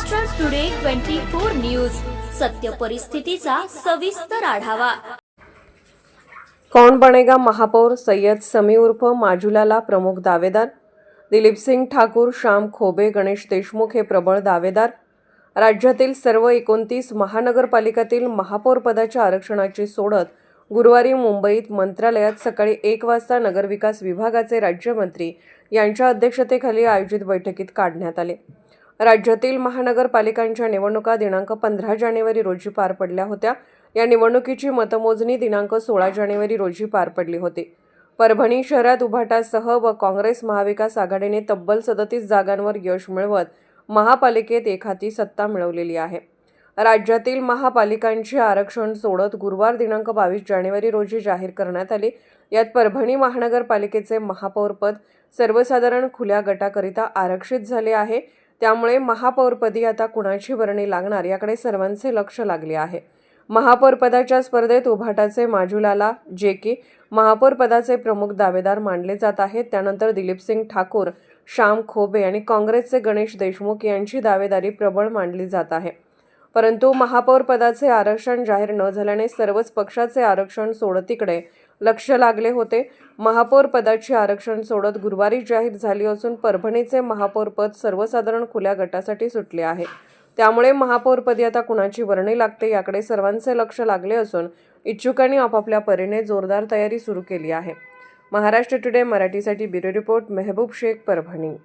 Maharashtra today 24 news, सत्य परिस्थितीचा सविस्तर आढावा। कौन बनेगा महापौर? सय्यद समी उर्फ माजुलाला प्रमुख दावेदार। दिलीपसिंग ठाकूर, श्याम खोबे, गणेश देशमुख हे प्रबळ दावेदार। राज्यातील सर्व 29 महानगरपालिकातील महापौर पदाच्या आरक्षणाची सोडत गुरुवारी मुंबईत मंत्रालयात सकाळी 1 वाजता नगरविकास विभागाचे राज्यमंत्री यांच्या अध्यक्षतेखाली आयोजित बैठकीत काढण्यात आले। राज्यातील महानगरपालिकांच्या निवडणुका दिनांक 15 जानेवारी रोजी पार पडल्या होत्या। या निवडणुकीची मतमोजणी दिनांक 16 जानेवारी रोजी पार पडली होती। परभणी शहरात उभाटासह व काँग्रेस महाविकास आघाडीने तब्बल 37 जागांवर यश मिळवत महापालिकेत एकहाती सत्ता मिळवलेली आहे। राज्यातील महापालिकांचे आरक्षण सोडत गुरुवार दिनांक 22 जानेवारी रोजी जाहीर करण्यात आले। यात परभणी महानगरपालिकेचे महापौर पद सर्वसाधारण खुल्या गटाकरिता आरक्षित झाले आहे। त्यामुळे महापौरपदी आता कुणाची वर्णी लागणार याकडे सर्वांचे लक्ष लागले आहे। महापौर पदाच्या स्पर्धेत उभाटाचे माजुलाला जे की महापौर पदाचे प्रमुख दावेदार मानले जात आहेत। त्यानंतर दिलीपसिंग ठाकूर, श्याम खोबे आणि काँग्रेसचे गणेश देशमुख यांची दावेदारी प्रबळ मानली जात आहे। परंतु महापौर पदाचे आरक्षण जाहीर न झाल्याने सर्वच पक्षाचे आरक्षण सोडतीकडे लक्ष लागले होते। महापौर पदाची आरक्षण सोडत गुरुवारी जाहीर झाली असून परभणीचे महापौर पद सर्वसाधारण खुल्या गटासाठी सुटले आहे। त्यामुळे महापौरपदी आता कुणाची वर्णी लागते याकडे सर्वांचे लक्ष लागले असून इच्छुकांनी आपापल्या परीने जोरदार तयारी सुरू केली आहे। महाराष्ट्र टुडे मराठीसाठी ब्युरो रिपोर्ट, मेहबूब शेख, परभणी।